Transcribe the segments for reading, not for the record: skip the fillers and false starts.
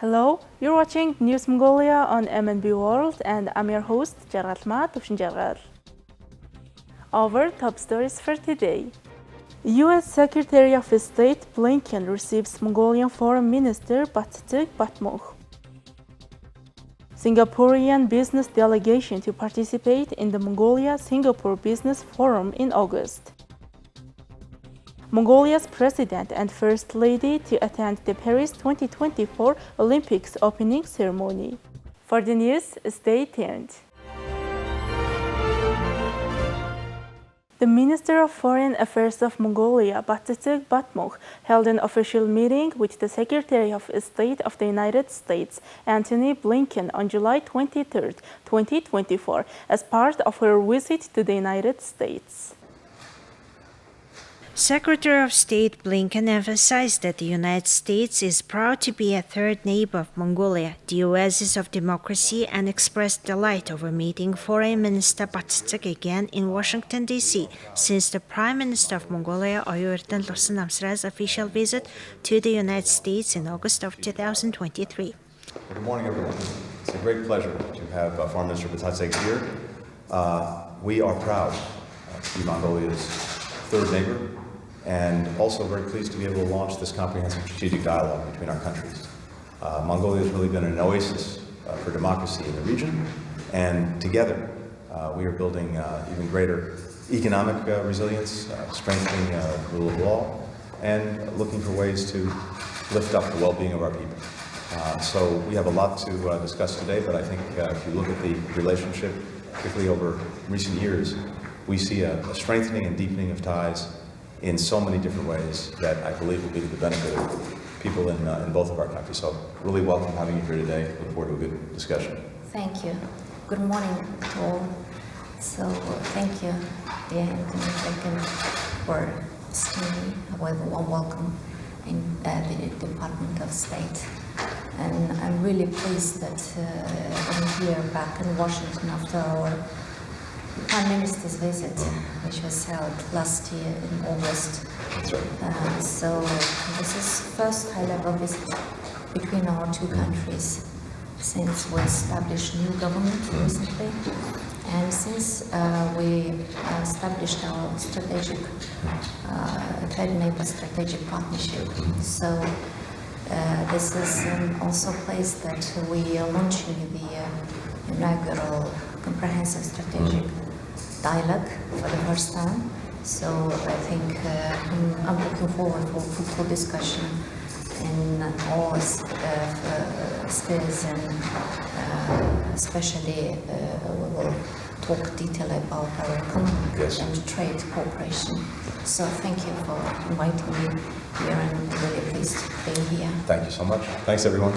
Hello, you're watching News Mongolia on MNB World, and I'm your host, Jargalma Tufshinjargal. Our top stories for today. U.S. Secretary of State Blinken receives Mongolian Foreign Minister Battsetseg Batmunkh. Singaporean business delegation to participate in the Mongolia-Singapore Business Forum in August. Mongolia's President and First Lady to attend the Paris 2024 Olympics opening ceremony. For the news, stay tuned. The Minister of Foreign Affairs of Mongolia, Battsetseg Batmunkh, held an official meeting with the Secretary of State of the United States, Antony Blinken, on July 23, 2024, as part of her visit to the United States. Secretary of State Blinken emphasized that the United States is proud to be a third neighbor of Mongolia, the oasis of democracy, and expressed delight over meeting Foreign Minister Battsetseg again in Washington, D.C. since the Prime Minister of Mongolia, Oyurtan Losonamsra's official visit to the United States in August of 2023. Good morning, everyone. It's a great pleasure to have Foreign Minister Battsetseg here. We are proud to be Mongolia's third neighbor, and also very pleased to be able to launch this comprehensive strategic dialogue between our countries. Mongolia has really been an oasis for democracy in the region, and together we are building even greater economic resilience, strengthening the rule of law, and looking for ways to lift up the well-being of our people. So we have a lot to discuss today, but I think if you look at the relationship, particularly over recent years, we see a strengthening and deepening of ties in so many different ways that I believe will be to the benefit of people in both of our countries. So really welcome having you here today. Look forward to a good discussion. Thank you. Good morning to all. So thank you, dear Anthony Blinken, for hosting me with a warm welcome in the Department of State. And I'm really pleased that I'm here back in Washington after our Prime Minister's visit, which was held last year in August. That's right. So this is first high-level visit between our two countries since we established new government recently, and since we established our strategic third neighbor strategic partnership. So this is also a place that we are launching the inaugural comprehensive strategic dialogue for the first time. So I think I'm looking forward for fruitful discussion in all spheres, and especially we will talk detail about our economic and trade cooperation. So thank you for inviting me here, and I'm really pleased being here. Thank you so much. Thanks, everyone.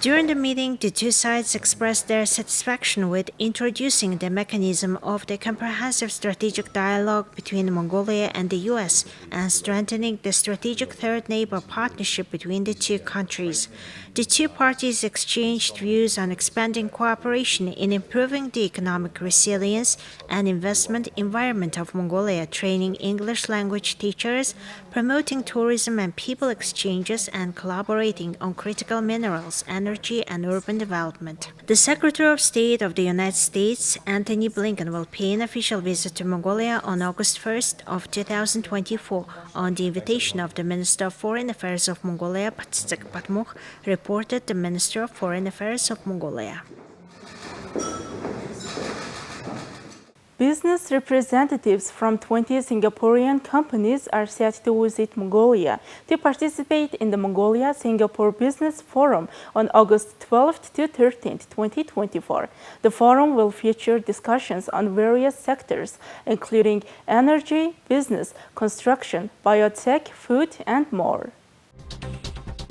During the meeting, the two sides expressed their satisfaction with introducing the mechanism of the comprehensive strategic dialogue between Mongolia and the U.S. and strengthening the strategic third neighbor partnership between the two countries. The two parties exchanged views on expanding cooperation in improving the economic resilience and investment environment of Mongolia, training English language teachers, promoting tourism and people exchanges, and collaborating on critical minerals, energy, and urban development. The Secretary of State of the United States, Antony Blinken, will pay an official visit to Mongolia on August 1st of 2024 on the invitation of the Minister of Foreign Affairs of Mongolia, Battsetseg Batmunkh, reported the Minister of Foreign Affairs of Mongolia. Business representatives from 20 Singaporean companies are set to visit Mongolia to participate in the Mongolia-Singapore Business Forum on August 12th to 13th, 2024. The forum will feature discussions on various sectors, including energy, business, construction, biotech, food, and more.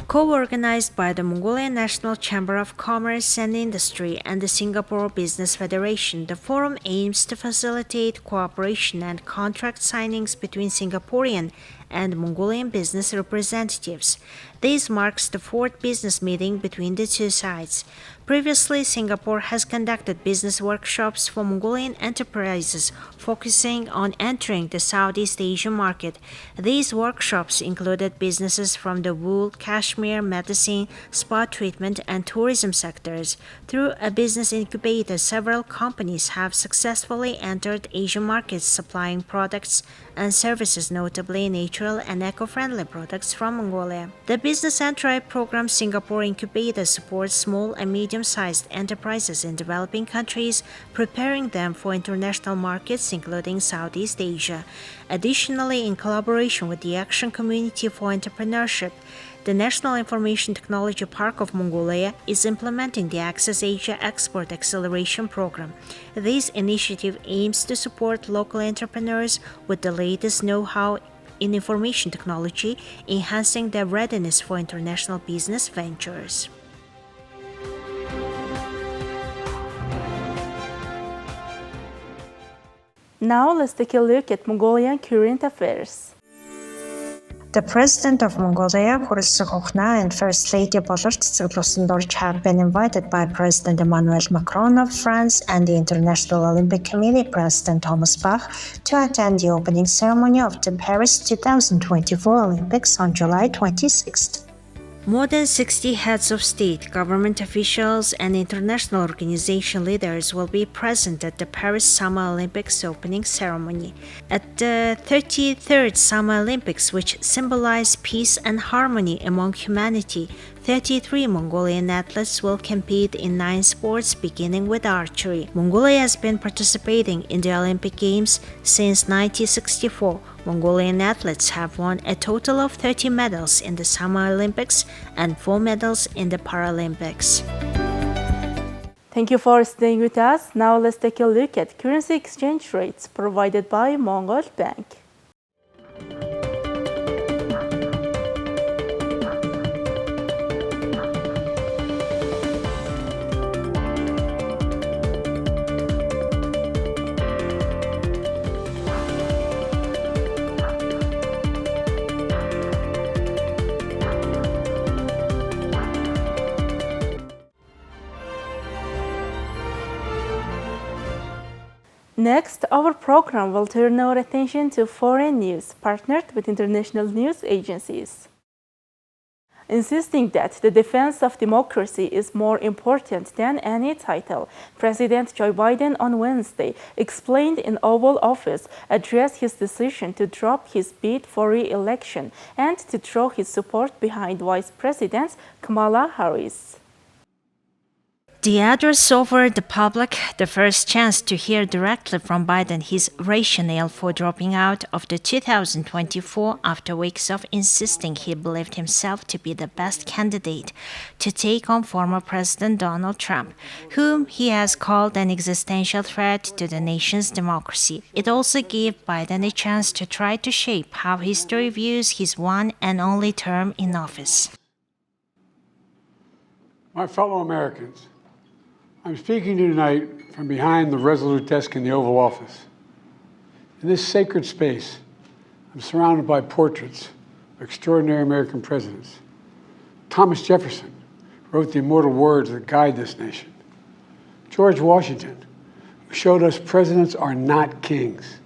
Co-organized by the Mongolian National Chamber of Commerce and Industry and the Singapore Business Federation, the forum aims to facilitate cooperation and contract signings between Singaporean and Mongolian business representatives. This marks the fourth business meeting between the two sides. Previously, Singapore has conducted business workshops for Mongolian enterprises focusing on entering the Southeast Asian market. These workshops included businesses from the wool, cashmere, medicine, spa treatment, and tourism sectors. Through a business incubator, several companies have successfully entered Asian markets supplying products and services, notably natural and eco-friendly products from Mongolia. The Business Entry Program Singapore Incubator supports small and medium-sized enterprises in developing countries, preparing them for international markets, including Southeast Asia. Additionally, in collaboration with the Action Community for Entrepreneurship, the National Information Technology Park of Mongolia is implementing the Access Asia Export Acceleration Program. This initiative aims to support local entrepreneurs with the latest know-how in information technology, enhancing their readiness for international business ventures. Now let's take a look at Mongolian current affairs. The President of Mongolia, Хурилсахухна, and First Lady Battsetseg have been invited by President Emmanuel Macron of France and the International Olympic Committee President Thomas Bach to attend the opening ceremony of the Paris 2024 Olympics on July 26th. More than 60 heads of state, government officials, and international organization leaders will be present at the Paris Summer Olympics opening ceremony. At the 33rd Summer Olympics, which symbolize peace and harmony among humanity, 33 Mongolian athletes will compete in 9 sports, beginning with archery. Mongolia has been participating in the Olympic Games since 1964. Mongolian athletes have won a total of 30 medals in the Summer Olympics and 4 medals in the Paralympics. Thank you for staying with us. Now let's take a look at currency exchange rates provided by Mongol Bank. Next, our program will turn our attention to foreign news, partnered with international news agencies. Insisting that the defense of democracy is more important than any title, President Joe Biden on Wednesday explained in Oval Office addressed his decision to drop his bid for re-election and to throw his support behind Vice President Kamala Harris. The address offered the public the first chance to hear directly from Biden his rationale for dropping out of the 2024 after weeks of insisting he believed himself to be the best candidate to take on former President Donald Trump, whom he has called an existential threat to the nation's democracy. It also gave Biden a chance to try to shape how history views his one and only term in office. My fellow Americans, I'm speaking to you tonight from behind the resolute desk in the Oval Office. In this sacred space, I'm surrounded by portraits of extraordinary American presidents. Thomas Jefferson wrote the immortal words that guide this nation. George Washington, who showed us presidents are not kings.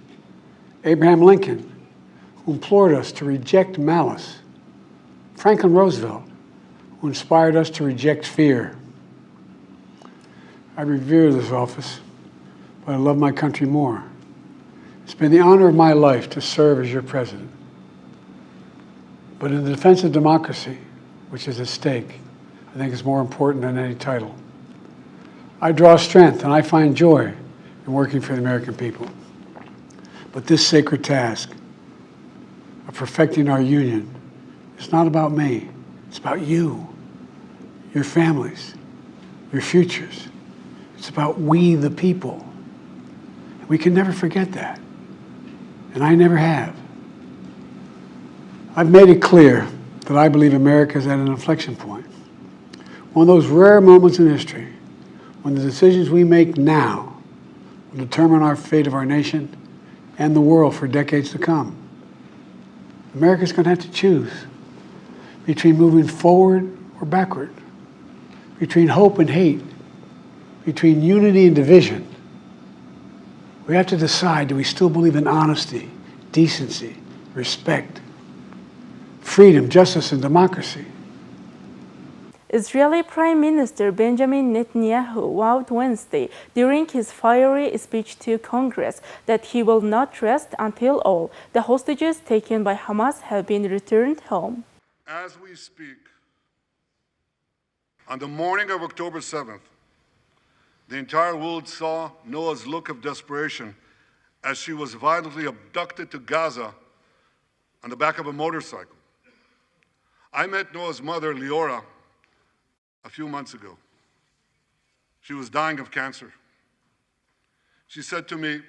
Abraham Lincoln, who implored us to reject malice. Franklin Roosevelt, who inspired us to reject fear. I revere this office, but I love my country more. It's been the honor of my life to serve as your president. But in the defense of democracy, which is at stake, I think it's more important than any title. I draw strength and I find joy in working for the American people. But this sacred task of perfecting our union is not about me. It's about you, your families, your futures. It's about we, the people. We can never forget that. And I never have. I've made it clear that I believe America is at an inflection point. One of those rare moments in history when the decisions we make now will determine our fate of our nation and the world for decades to come. America's going to have to choose between moving forward or backward, between hope and hate, between unity and division. We have to decide, do we still believe in honesty, decency, respect, freedom, justice, and democracy? Israeli Prime Minister Benjamin Netanyahu vowed Wednesday during his fiery speech to Congress that he will not rest until all the hostages taken by Hamas have been returned home. As we speak, on the morning of October 7th, the entire world saw Noah's look of desperation as she was violently abducted to Gaza on the back of a motorcycle. I met Noah's mother, Leora, a few months ago. She was dying of cancer. She said to me,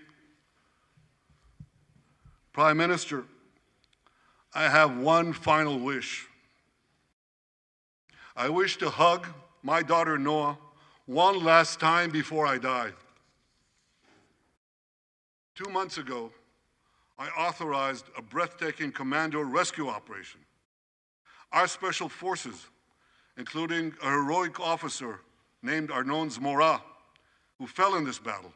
"Prime Minister, I have one final wish. I wish to hug my daughter Noah one last time before I die." 2 months ago, I authorized a breathtaking commando rescue operation. Our special forces, including a heroic officer named Arnon Zmora, who fell in this battle,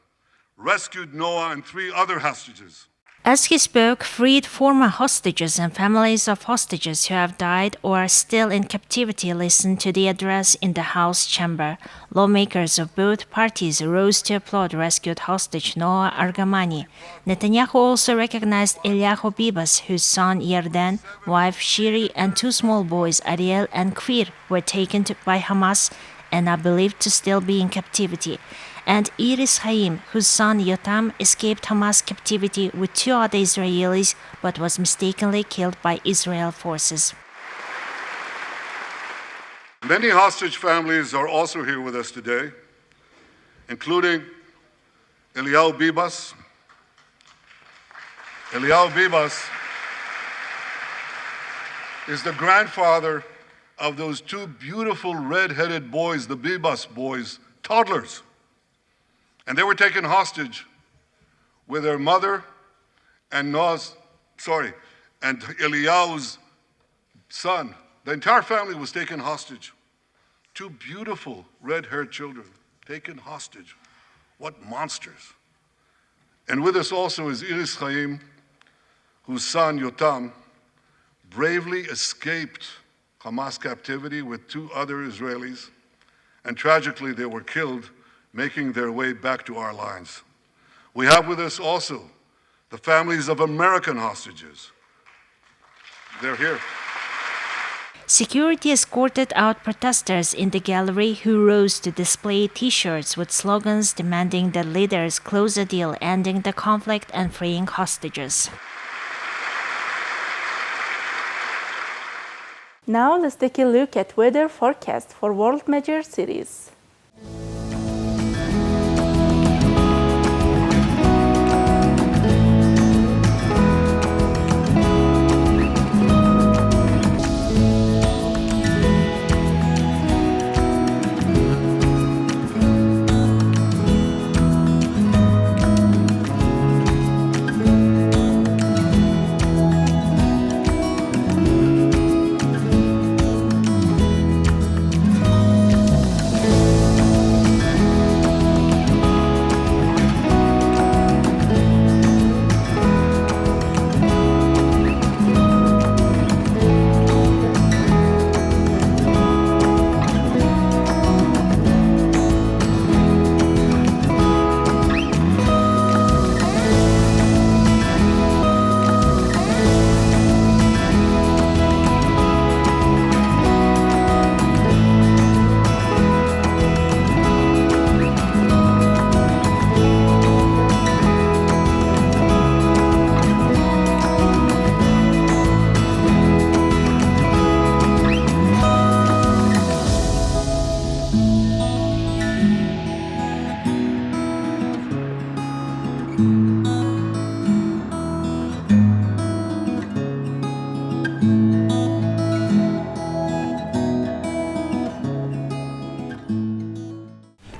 rescued Noah and 3 other hostages. As he spoke, freed former hostages and families of hostages who have died or are still in captivity listened to the address in the House chamber. Lawmakers of both parties rose to applaud rescued hostage Noah Argamani. Netanyahu also recognized Eliyahu Bibas, whose son Yarden, wife Shiri, and 2 small boys Ariel and Kvir were taken by Hamas and are believed to still be in captivity, and Iris Haim, whose son Yotam escaped Hamas captivity with 2 other Israelis but was mistakenly killed by Israel forces. Many hostage families are also here with us today, including Eliyahu Bibas. Eliyahu Bibas is the grandfather of those 2 beautiful red-headed boys, the Bibas boys, toddlers. And they were taken hostage with their mother and Eliyahu's son. The entire family was taken hostage. 2 beautiful red-haired children taken hostage. What monsters. And with us also is Iris Chaim, whose son Yotam bravely escaped Hamas captivity with 2 other Israelis, and tragically they were killed making their way back to our lines. We have with us also the families of American hostages. They're here. Security escorted out protesters in the gallery who rose to display T-shirts with slogans demanding that leaders close a deal ending the conflict and freeing hostages. Now let's take a look at weather forecast for world major cities.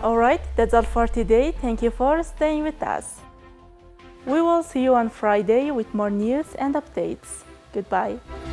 Alright, that's all for today. Thank you for staying with us. We will see you on Friday with more news and updates. Goodbye.